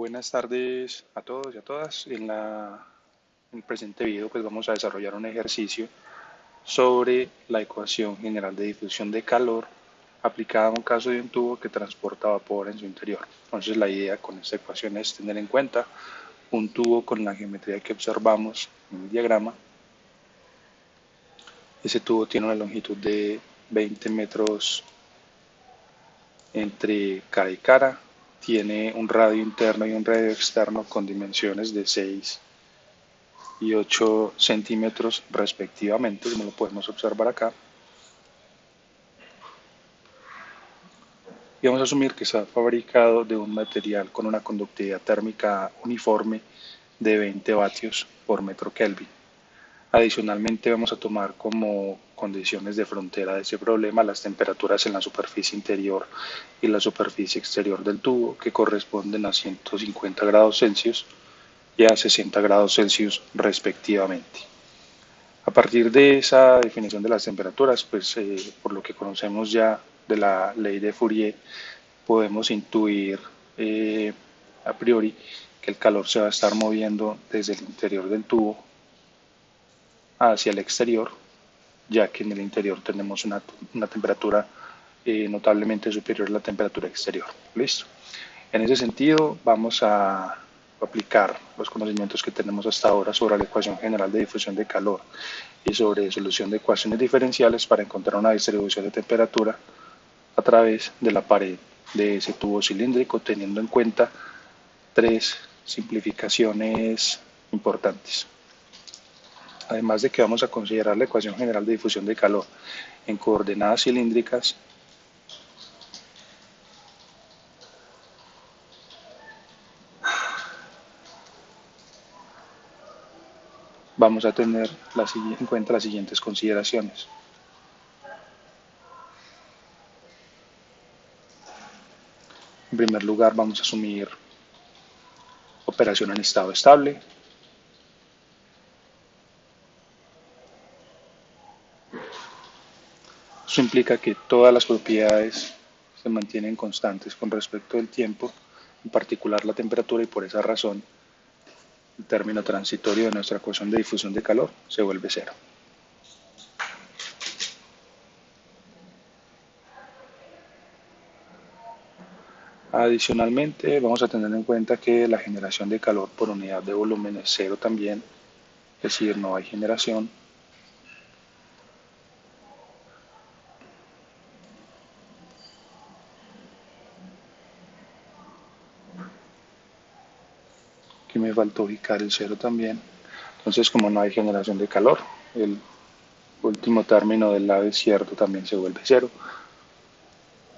Buenas tardes a todos y a todas. En el presente video pues vamos a desarrollar un ejercicio sobre la ecuación general de difusión de calor aplicada a un caso de un tubo que transporta vapor en su interior. Entonces la idea con esta ecuación es tener en cuenta un tubo con la geometría que observamos en el diagrama. Ese tubo tiene una longitud de 20 metros entre cara y cara. Tiene un radio interno y un radio externo con dimensiones de 6 y 8 centímetros respectivamente, como lo podemos observar acá. Y vamos a asumir que está fabricado de un material con una conductividad térmica uniforme de 20 vatios por metro Kelvin. Adicionalmente vamos a tomar como condiciones de frontera de ese problema las temperaturas en la superficie interior y la superficie exterior del tubo, que corresponden a 150 grados Celsius y a 60 grados Celsius respectivamente. A partir de esa definición de las temperaturas, pues por lo que conocemos ya de la ley de Fourier, podemos intuir a priori que el calor se va a estar moviendo desde el interior del tubo hacia el exterior, ya que en el interior tenemos una temperatura notablemente superior a la temperatura exterior. ¿Listo? En ese sentido, vamos a aplicar los conocimientos que tenemos hasta ahora sobre la ecuación general de difusión de calor y sobre solución de ecuaciones diferenciales para encontrar una distribución de temperatura a través de la pared de ese tubo cilíndrico, teniendo en cuenta tres simplificaciones importantes. Además de que vamos a considerar la ecuación general de difusión de calor en coordenadas cilíndricas, vamos a tener en cuenta las siguientes consideraciones. En primer lugar, vamos a asumir operación en estado estable. Eso implica que todas las propiedades se mantienen constantes con respecto al tiempo, en particular la temperatura, y por esa razón el término transitorio de nuestra ecuación de difusión de calor se vuelve cero. Adicionalmente, vamos a tener en cuenta que la generación de calor por unidad de volumen es cero también, es decir, no hay generación. Aquí me faltó ubicar el cero también. Entonces, como no hay generación de calor, el último término del lado izquierdo también se vuelve cero.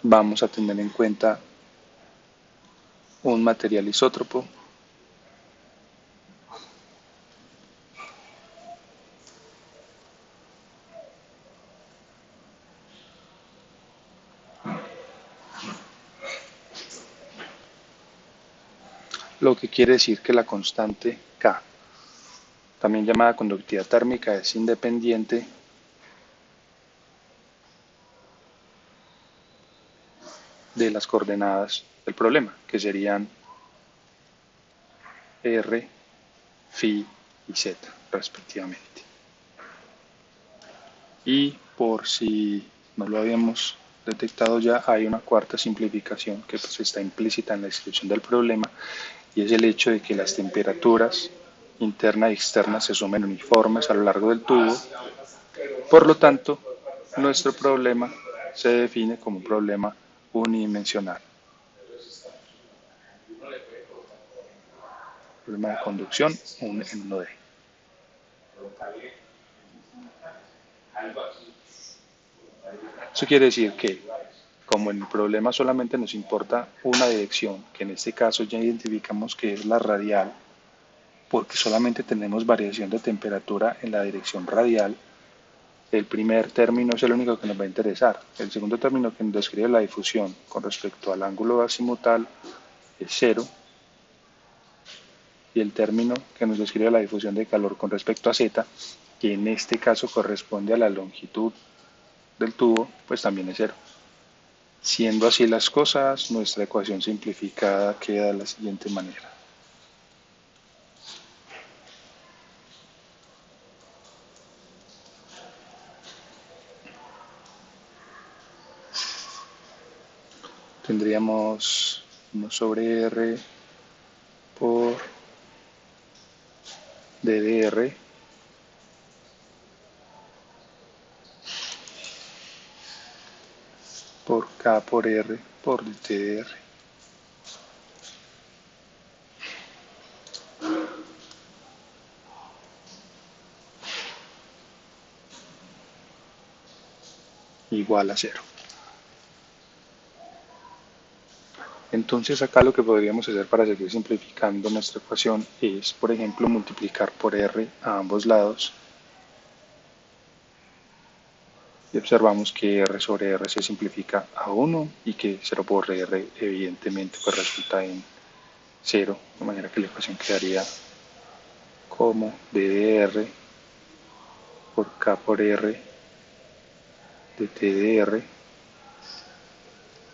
Vamos a tener en cuenta un material isótropo, lo que quiere decir que la constante K, también llamada conductividad térmica, es independiente de las coordenadas del problema, que serían R, Phi y Z respectivamente. Y por si no lo habíamos detectado ya, hay una cuarta simplificación que pues está implícita en la descripción del problema, y es el hecho de que las temperaturas interna y externa se sumen uniformes a lo largo del tubo. Por lo tanto, nuestro problema se define como un problema unidimensional. Problema de conducción en 1D. Eso quiere decir que, como en el problema solamente nos importa una dirección, que en este caso ya identificamos que es la radial, porque solamente tenemos variación de temperatura en la dirección radial, el primer término es el único que nos va a interesar. El segundo término, que nos describe la difusión con respecto al ángulo azimutal, es cero. Y el término que nos describe la difusión de calor con respecto a z, que en este caso corresponde a la longitud del tubo, pues también es cero. Siendo así las cosas, nuestra ecuación simplificada queda de la siguiente manera. tendríamos 1 sobre r por d de r por k por r por dt de r. Igual a 0. Entonces acá lo que podríamos hacer para seguir simplificando nuestra ecuación es, por ejemplo, multiplicar por r a ambos lados y observamos que r sobre r se simplifica a 1 y que 0 por r evidentemente pues resulta en 0, de manera que la ecuación quedaría como d de r por k por r de t de r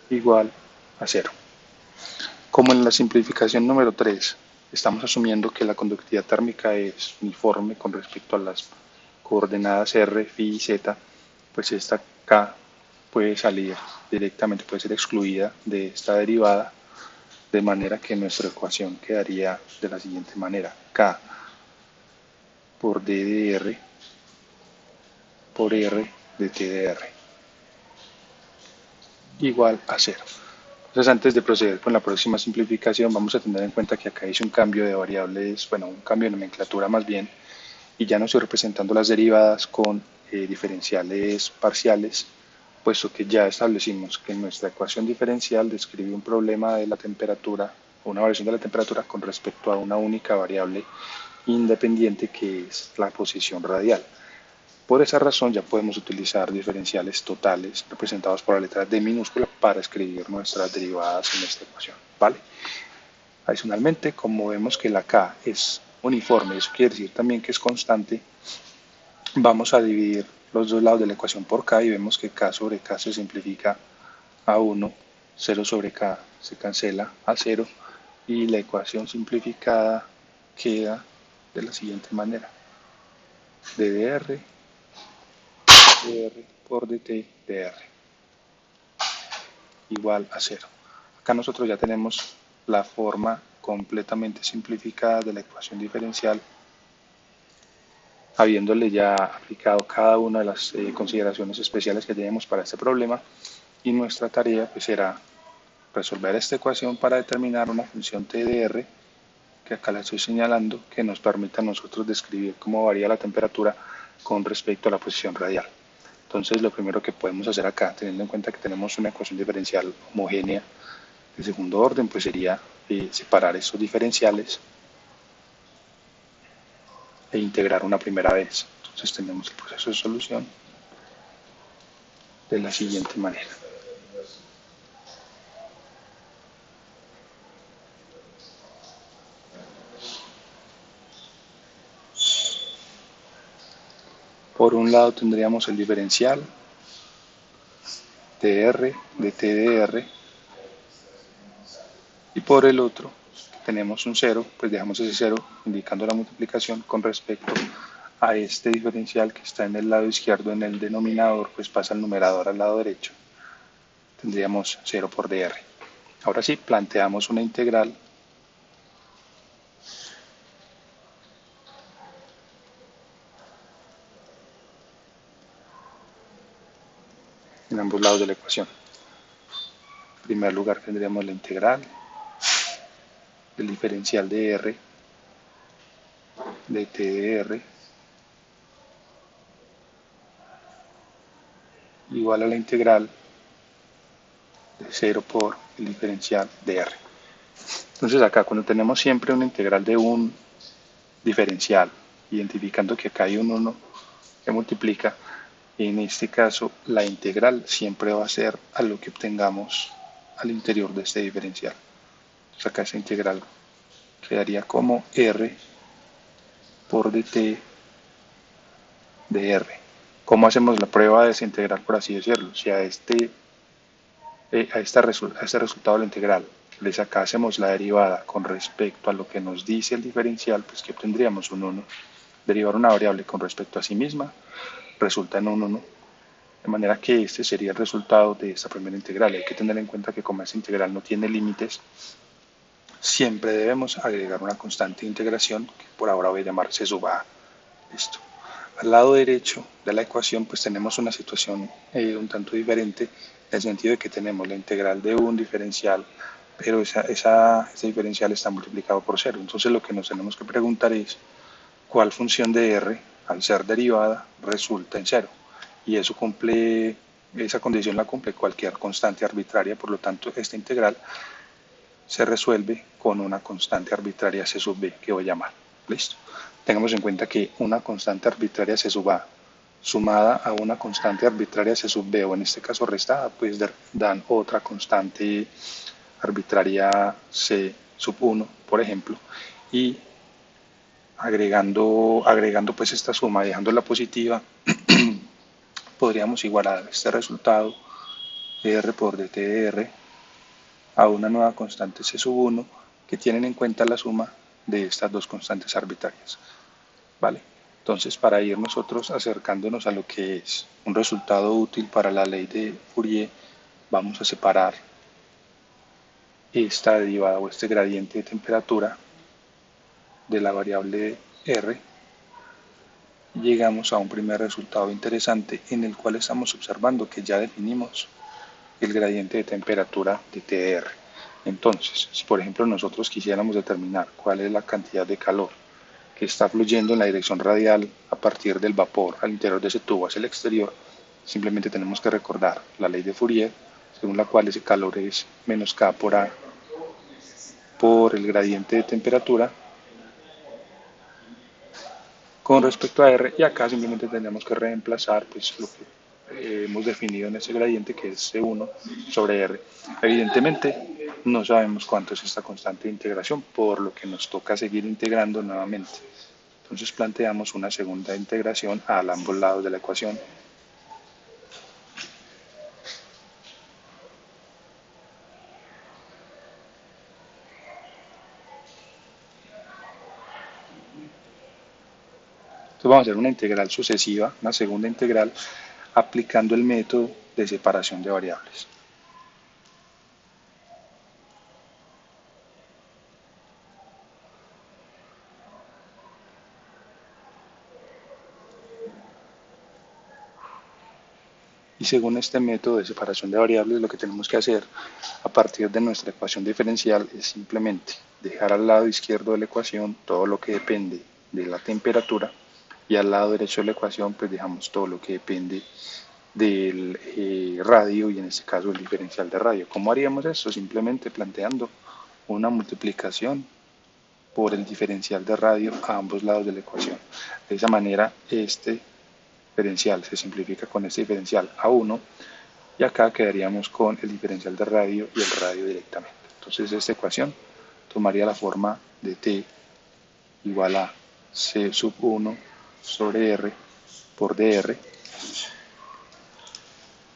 igual a 0. Como en la simplificación número 3 estamos asumiendo que la conductividad térmica es uniforme con respecto a las coordenadas r, phi y z, pues esta k puede salir directamente, puede ser excluida de esta derivada, de manera que nuestra ecuación quedaría de la siguiente manera: k por d de r por r de t de r igual a 0. Entonces, antes de proceder con la próxima simplificación, vamos a tener en cuenta que acá hice un cambio de variables, bueno, un cambio de nomenclatura más bien, y ya no estoy representando las derivadas con diferenciales parciales, puesto que ya establecimos que nuestra ecuación diferencial describe un problema de la temperatura, o una variación de la temperatura con respecto a una única variable independiente que es la posición radial. Por esa razón ya podemos utilizar diferenciales totales representados por la letra D minúscula para escribir nuestras derivadas en esta ecuación, ¿vale? Adicionalmente, como vemos que la K es uniforme, eso quiere decir también que es constante, vamos a dividir los dos lados de la ecuación por K y vemos que K sobre K se simplifica a 1, 0 sobre K se cancela a 0 y la ecuación simplificada queda de la siguiente manera: d de r por dt de r igual a 0. Acá nosotros ya tenemos la forma completamente simplificada de la ecuación diferencial, habiéndole ya aplicado cada una de las consideraciones especiales que tenemos para este problema, y nuestra tarea pues será resolver esta ecuación para determinar una función t de r, que acá la estoy señalando, que nos permita a nosotros describir cómo varía la temperatura con respecto a la posición radial. Entonces, lo primero que podemos hacer acá, teniendo en cuenta que tenemos una ecuación diferencial homogénea de segundo orden, pues sería separar estos diferenciales e integrar una primera vez. Entonces tenemos el proceso de solución de la siguiente manera. Por un lado tendríamos el diferencial dr de t de r, y por el otro tenemos un 0, pues dejamos ese 0 indicando la multiplicación con respecto a este diferencial que está en el lado izquierdo en el denominador, pues pasa el numerador al lado derecho. Tendríamos 0 por dr. Ahora sí, planteamos una integral en ambos lados de la ecuación. En primer lugar tendríamos la integral del diferencial de r de t de r igual a la integral de 0 por el diferencial de r. Entonces acá, cuando tenemos siempre una integral de un diferencial, identificando que acá hay un 1 que multiplica, en este caso la integral siempre va a ser a lo que obtengamos al interior de este diferencial. Entonces acá esa integral quedaría como r por dt de r. ¿Cómo hacemos la prueba de esa integral, por así decirlo? Si a este resultado de la integral le sacásemos la derivada con respecto a lo que nos dice el diferencial, pues que obtendríamos un 1. Derivar una variable con respecto a sí misma resulta en un 1. De manera que este sería el resultado de esta primera integral. Hay que tener en cuenta que como esta integral no tiene límites, siempre debemos agregar una constante de integración que por ahora voy a llamar C sub A. Listo. Al lado derecho de la ecuación pues tenemos una situación un tanto diferente en el sentido de que tenemos la integral de un diferencial, pero ese diferencial está multiplicado por cero. Entonces lo que nos tenemos que preguntar es cuál función de R, al ser derivada, resulta en cero. Y eso cumple, esa condición la cumple cualquier constante arbitraria, por lo tanto esta integral se resuelve con una constante arbitraria C sub B que voy a llamar. ¿Listo? Tengamos en cuenta que una constante arbitraria C sub A sumada a una constante arbitraria C sub B, o en este caso restada, pues dan otra constante arbitraria C sub 1, por ejemplo, y agregando pues esta suma, dejándola positiva, podríamos igualar este resultado de R por dt de R a una nueva constante C sub 1 que tienen en cuenta la suma de estas dos constantes arbitrarias. ¿Vale? Entonces, para ir nosotros acercándonos a lo que es un resultado útil para la ley de Fourier, vamos a separar esta derivada o este gradiente de temperatura de la variable R. Llegamos a un primer resultado interesante en el cual estamos observando que ya definimos el gradiente de temperatura de TR. Entonces, si por ejemplo nosotros quisiéramos determinar cuál es la cantidad de calor que está fluyendo en la dirección radial a partir del vapor al interior de ese tubo hacia el exterior, simplemente tenemos que recordar la ley de Fourier, según la cual ese calor es menos K por A por el gradiente de temperatura con respecto a R, y acá simplemente tenemos que reemplazar pues, lo que hemos definido en ese gradiente, que es C1 sobre R. Evidentemente no sabemos cuánto es esta constante de integración, por lo que nos toca seguir integrando nuevamente. Entonces planteamos una segunda integración a ambos lados de la ecuación. Entonces vamos a hacer una integral sucesiva, una segunda integral, aplicando el método de separación de variables. Y según este método de separación de variables, lo que tenemos que hacer a partir de nuestra ecuación diferencial es simplemente dejar al lado izquierdo de la ecuación todo lo que depende de la temperatura, y al lado derecho de la ecuación pues dejamos todo lo que depende del radio, y en este caso el diferencial de radio. ¿Cómo haríamos esto? Simplemente planteando una multiplicación por el diferencial de radio a ambos lados de la ecuación. De esa manera este diferencial se simplifica con este diferencial a 1, y acá quedaríamos con el diferencial de radio y el radio directamente. Entonces esta ecuación tomaría la forma de t igual a c sub 1 sobre r por dr,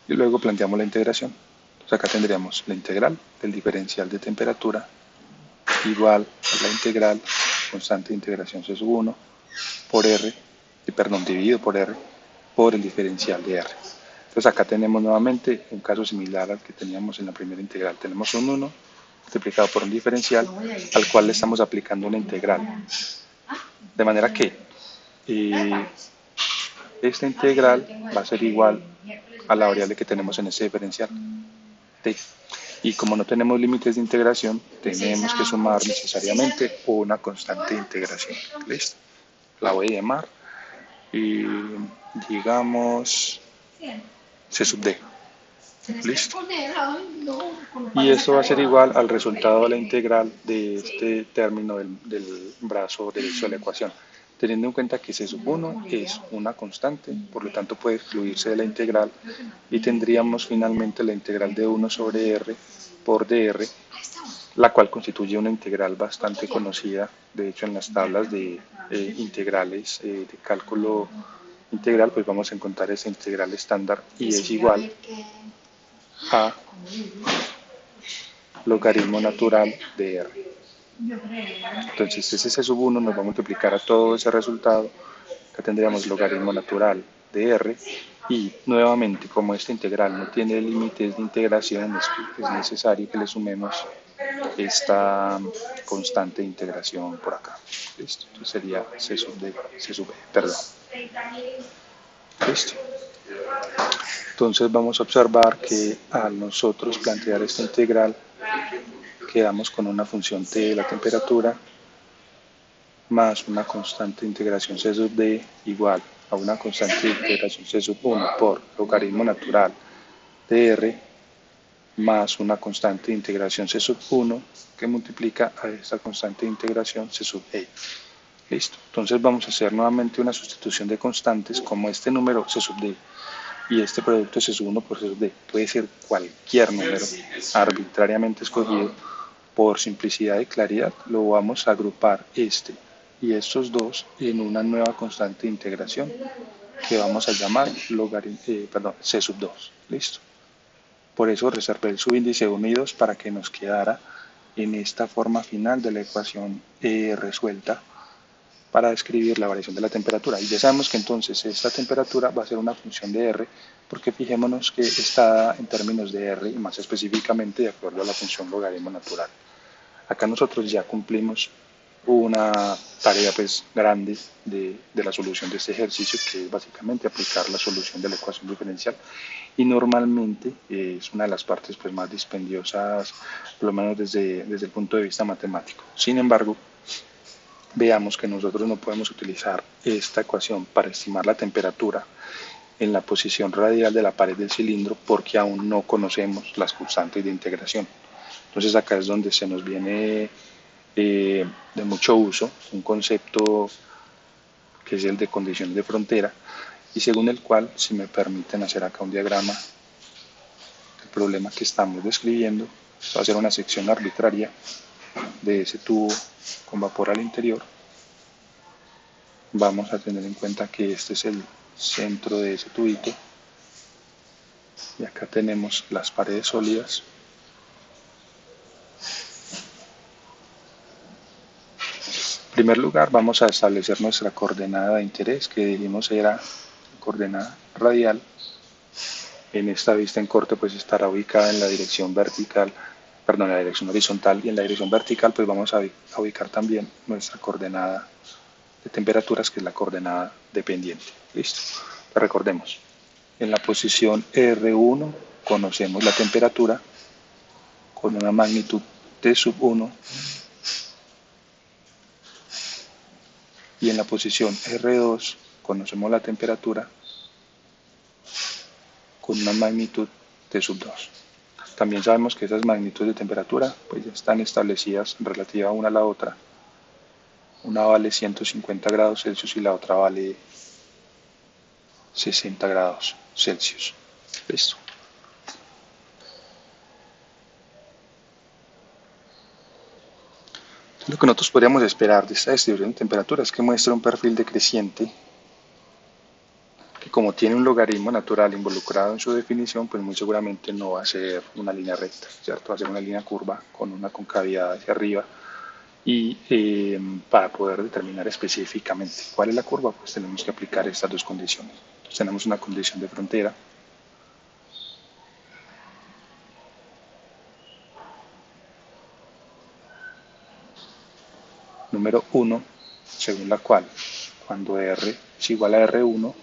y luego planteamos la integración. Entonces acá tendríamos la integral del diferencial de temperatura igual a la integral constante de integración c sub 1 por r, dividido por r, por el diferencial de r. Entonces acá tenemos nuevamente un caso similar al que teníamos en la primera integral. Tenemos un 1 multiplicado por un diferencial al cual le estamos aplicando una integral. De manera que esta integral va a ser igual a la variable que tenemos en este diferencial, t. Y como no tenemos límites de integración, tenemos que sumar necesariamente una constante de integración. ¿Listo? La voy a llamar y digamos C sub d. Listo. Y esto va a ser igual al resultado de la integral de este término del brazo derecho de la ecuación, teniendo en cuenta que C sub 1 es una constante, por lo tanto puede excluirse de la integral, y tendríamos finalmente la integral de 1 sobre r por dr, la cual constituye una integral bastante conocida, de hecho en las tablas de integrales de cálculo integral pues vamos a encontrar esa integral estándar, y es igual a logaritmo natural de r. Entonces ese c sub 1 nos va a multiplicar a todo ese resultado. Acá tendríamos logaritmo natural de r Y nuevamente, como esta integral no tiene límites de integración, es necesario que le sumemos esta constante de integración por acá. ¿Listo? Entonces sería C sub D, C sub E, perdón. ¿Listo? Entonces vamos a observar que al nosotros plantear esta integral, quedamos con una función T de la temperatura más una constante de integración C sub D igual a una constante de integración C sub 1 por logaritmo natural de R más una constante de integración C sub 1 que multiplica a esta constante de integración C sub E. Listo. Entonces vamos a hacer nuevamente una sustitución de constantes como este número C sub D y este producto C sub 1 por C sub D. Puede ser cualquier número arbitrariamente escogido. Por simplicidad y claridad lo vamos a agrupar este y estos dos en una nueva constante de integración que vamos a llamar C sub 2. Listo. Por eso reservé el subíndice 1 y 2 para que nos quedara en esta forma final de la ecuación resuelta para describir la variación de la temperatura. Y ya sabemos que entonces esta temperatura va a ser una función de R, porque fijémonos que está dada en términos de R y más específicamente de acuerdo a la función logaritmo natural. Acá nosotros ya cumplimos una tarea pues grande de la solución de este ejercicio, que es básicamente aplicar la solución de la ecuación diferencial, y normalmente es una de las partes pues más dispendiosas, por lo menos desde el punto de vista matemático. Sin embargo, veamos que nosotros no podemos utilizar esta ecuación para estimar la temperatura en la posición radial de la pared del cilindro porque aún no conocemos las constantes de integración. Entonces acá es donde se nos viene de mucho uso un concepto que es el de condición de frontera y según el cual, si me permiten hacer acá un diagrama del problema que estamos describiendo, va a ser una sección arbitraria de ese tubo con vapor al interior. Vamos a tener en cuenta que este es el centro de ese tubito y acá tenemos las paredes sólidas. En primer lugar vamos a establecer nuestra coordenada de interés, que dijimos era coordenada radial. En esta vista en corte pues estará ubicada en la dirección vertical, perdón, en la dirección horizontal, y en la dirección vertical pues vamos a ubicar también nuestra coordenada de temperaturas, que es la coordenada dependiente. Listo. Recordemos, en la posición R1 conocemos la temperatura con una magnitud T sub 1 y en la posición R2 conocemos la temperatura con una magnitud T sub 2. También sabemos que esas magnitudes de temperatura pues ya están establecidas relativa una a la otra. Una vale 150 grados Celsius y la otra vale 60 grados Celsius. Listo. Lo que nosotros podríamos esperar de esta distribución de temperatura es que muestre un perfil decreciente que, como tiene un logaritmo natural involucrado en su definición, pues muy seguramente no va a ser una línea recta, ¿cierto? Va a ser una línea curva con una concavidad hacia arriba. Y para poder determinar específicamente cuál es la curva, pues tenemos que aplicar estas dos condiciones. Entonces tenemos una condición de frontera número 1, según la cual cuando R es igual a R1,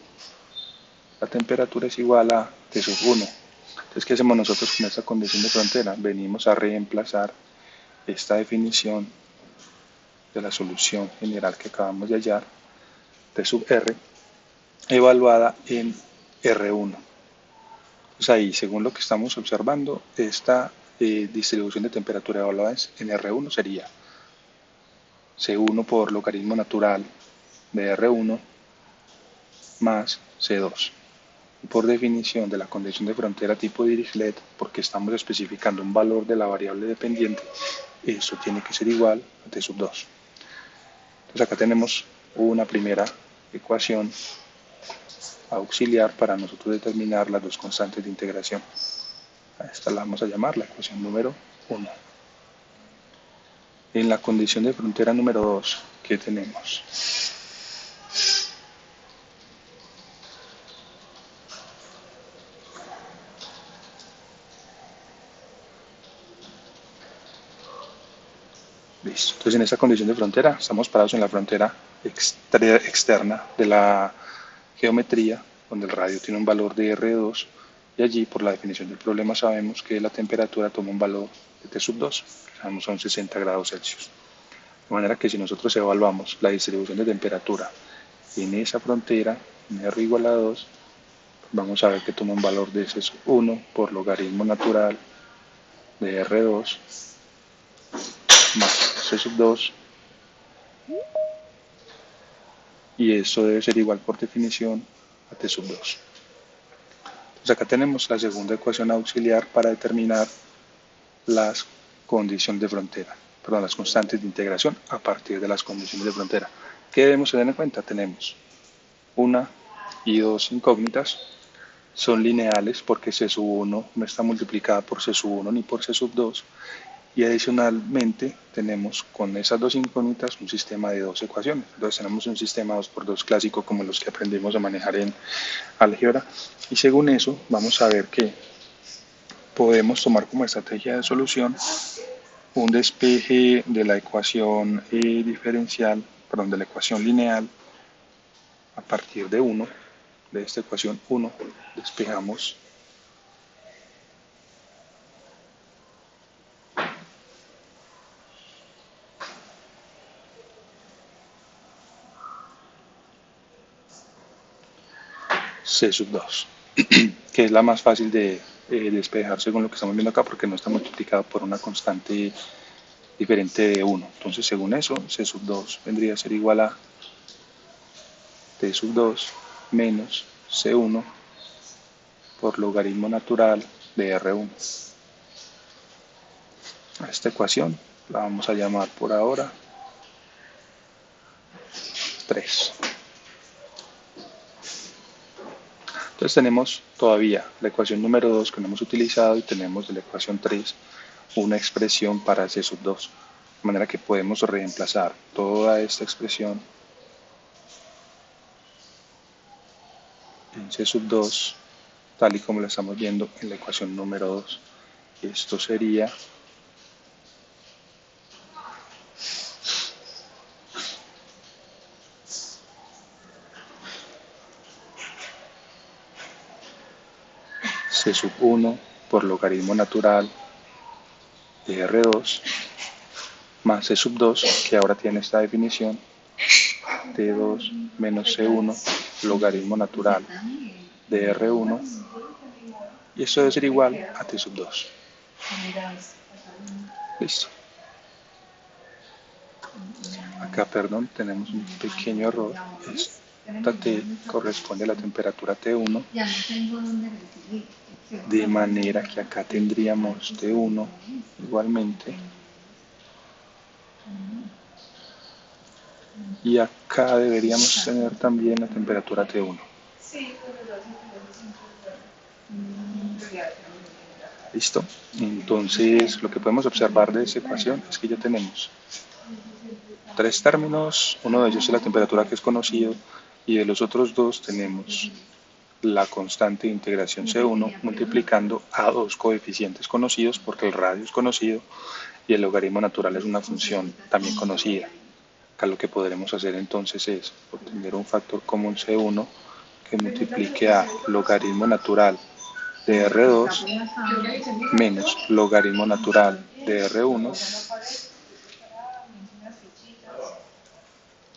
la temperatura es igual a T sub 1. Entonces, ¿qué hacemos nosotros con esta condición de frontera? Venimos a reemplazar esta definición de la solución general que acabamos de hallar, T sub R, evaluada en R1. Pues ahí, según lo que estamos observando, esta distribución de temperatura evaluada en R1 sería C1 por logaritmo natural de R1 más C2. Y por definición de la condición de frontera tipo Dirichlet, porque estamos especificando un valor de la variable dependiente, eso tiene que ser igual a T sub 2. Entonces acá tenemos una primera ecuación auxiliar para nosotros determinar las dos constantes de integración. A esta la vamos a llamar la ecuación número 1. En la condición de frontera número 2, ¿qué tenemos? Listo. Entonces en esta condición de frontera estamos parados en la frontera externa de la geometría, donde el radio tiene un valor de R2 y allí por la definición del problema sabemos que la temperatura toma un valor de T sub 2, que sabemos son 60 grados Celsius. De manera que si nosotros evaluamos la distribución de temperatura en esa frontera, en R igual a 2, vamos a ver que toma un valor de C sub 1 por logaritmo natural de R2 más C sub 2, y eso debe ser igual por definición a T sub 2. Entonces acá tenemos la segunda ecuación auxiliar para determinar las condiciones de frontera, perdón, las constantes de integración a partir de las condiciones de frontera. ¿Qué debemos tener en cuenta? Tenemos una y dos incógnitas, son lineales porque C sub 1 no está multiplicada por C sub 1 ni por C sub 2, y adicionalmente tenemos con esas dos incógnitas un sistema de dos ecuaciones. Entonces tenemos un sistema 2x2 clásico como los que aprendimos a manejar en álgebra, y según eso vamos a ver que podemos tomar como estrategia de solución un despeje de la ecuación diferencial, perdón, de la ecuación lineal a partir de 1, de esta ecuación 1, despejamos C sub 2, que es la más fácil de despejar según lo que estamos viendo acá porque no está multiplicado por una constante diferente de 1. Entonces, según eso, C sub 2 vendría a ser igual a T sub 2 menos C1 por logaritmo natural de R1. A esta ecuación la vamos a llamar por ahora 3. Entonces tenemos todavía la ecuación número 2 que no hemos utilizado y tenemos de la ecuación 3 una expresión para C sub 2. De manera que podemos reemplazar toda esta expresión en C sub 2 tal y como lo estamos viendo en la ecuación número 2. Esto sería C sub 1 por logaritmo natural de R2 más C sub 2, que ahora tiene esta definición, T2 menos C1 logaritmo natural de R1, y esto debe ser igual a T sub 2. Listo. Acá, perdón, tenemos un pequeño error. Esta T corresponde a la temperatura T1, de manera que acá tendríamos T1 igualmente, y acá deberíamos tener también la temperatura T1. ¿Listo? Entonces, lo que podemos observar de esta ecuación es que ya tenemos tres términos. Uno de ellos es la temperatura, que es conocido, y de los otros dos tenemos la constante de integración C1 multiplicando a dos coeficientes conocidos porque el radio es conocido y el logaritmo natural es una función también conocida. Acá lo que podremos hacer entonces es obtener un factor común C1 que multiplique a logaritmo natural de R2 menos logaritmo natural de R1,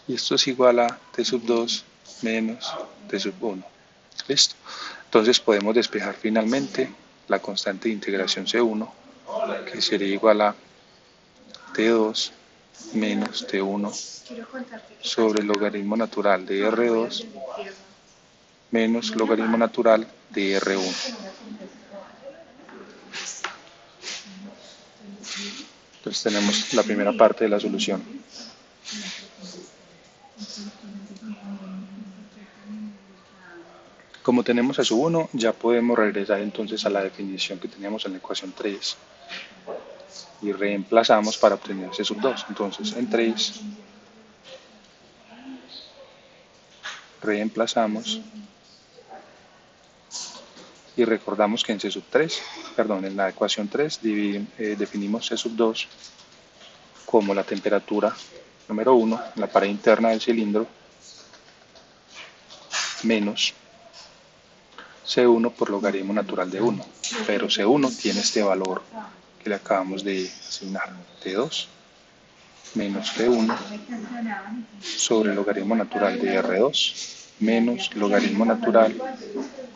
y esto es igual a T sub 2 menos T sub 1. ¿Listo? Entonces podemos despejar finalmente la constante de integración C1, que sería igual a T2 menos T1 sobre el logaritmo natural de R2 menos logaritmo natural de R1. Entonces tenemos la primera parte de la solución. Como tenemos a sub 1, ya podemos regresar entonces a la definición que teníamos en la ecuación 3 y reemplazamos para obtener C sub 2. Entonces en 3 reemplazamos y recordamos que en C sub 3, perdón, en la ecuación 3 definimos C sub 2 como la temperatura número 1 en la pared interna del cilindro menos C1 por logaritmo natural de 1, pero C1 tiene este valor que le acabamos de asignar, T2 menos T1 sobre logaritmo natural de R2 menos logaritmo natural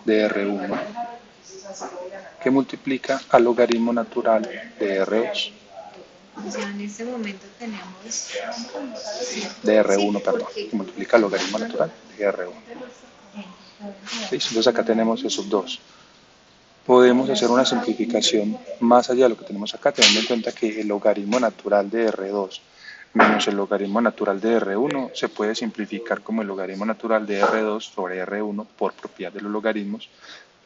de R1 que multiplica al logaritmo natural de R2. O sea, en este momento tenemos de R1, perdón, que multiplica el logaritmo natural de R1. ¿Listo? Entonces acá tenemos E sub 2. Podemos hacer una simplificación más allá de lo que tenemos acá, teniendo en cuenta que el logaritmo natural de R2 menos el logaritmo natural de R1 se puede simplificar como el logaritmo natural de R2 sobre R1 por propiedad de los logaritmos.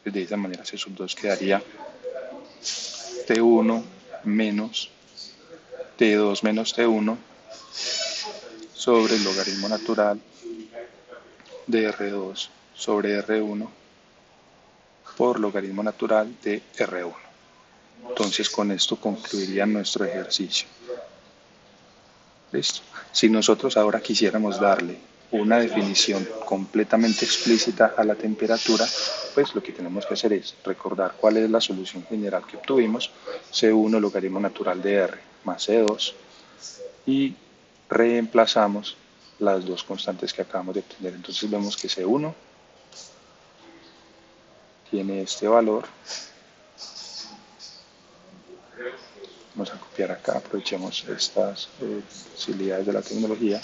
De esa manera C sub 2 quedaría T1 menos T2 menos T1 sobre el logaritmo natural de R2 sobre R1 por logaritmo natural de R1. Entonces con esto concluiría nuestro ejercicio. ¿Listo? Si nosotros ahora quisiéramos darle una definición completamente explícita a la temperatura, pues lo que tenemos que hacer es recordar cuál es la solución general que obtuvimos, C1 logaritmo natural de R más C2, y reemplazamos las dos constantes que acabamos de obtener. Entonces vemos que C1 tiene este valor. Vamos a copiar acá, aprovechemos estas facilidades de la tecnología.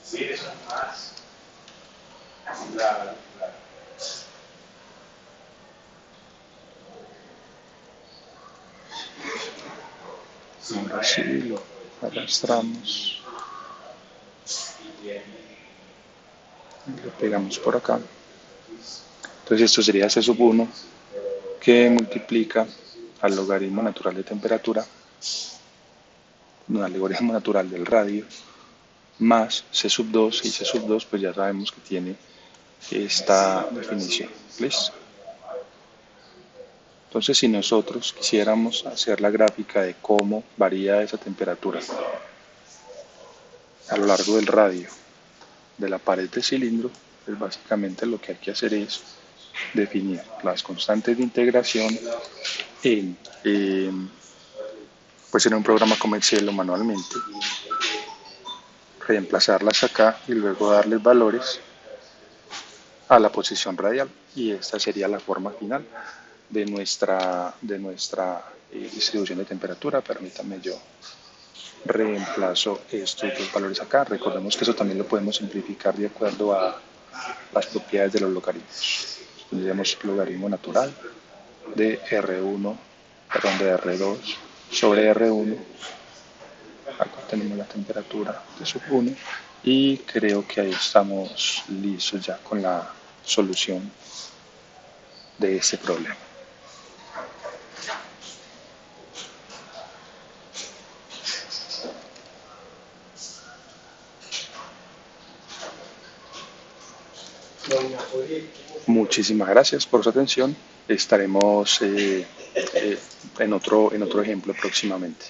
Sí, eso es más. Claro, claro. Ahora sí lo arrastramos. Lo pegamos por acá. Entonces esto sería C sub 1 que multiplica al logaritmo natural de temperatura, no, al logaritmo natural del radio, más C sub 2, y C sub 2 pues ya sabemos que tiene esta definición. ¿Listo? Entonces si nosotros quisiéramos hacer la gráfica de cómo varía esa temperatura a lo largo del radio de la pared del cilindro, pues básicamente lo que hay que hacer es definir las constantes de integración pues en un programa como Excel o manualmente, reemplazarlas acá y luego darles valores a la posición radial, y esta sería la forma final de nuestra distribución de temperatura. Permítanme, yo reemplazo estos dos valores acá. Recordemos que eso también lo podemos simplificar de acuerdo a las propiedades de los logaritmos. Tendríamos logaritmo natural de R1, perdón, de R2 sobre R1. Acá tenemos la temperatura de sub 1 y creo que ahí estamos listos ya con la solución de este problema. Muchísimas gracias por su atención. Estaremos en otro ejemplo próximamente.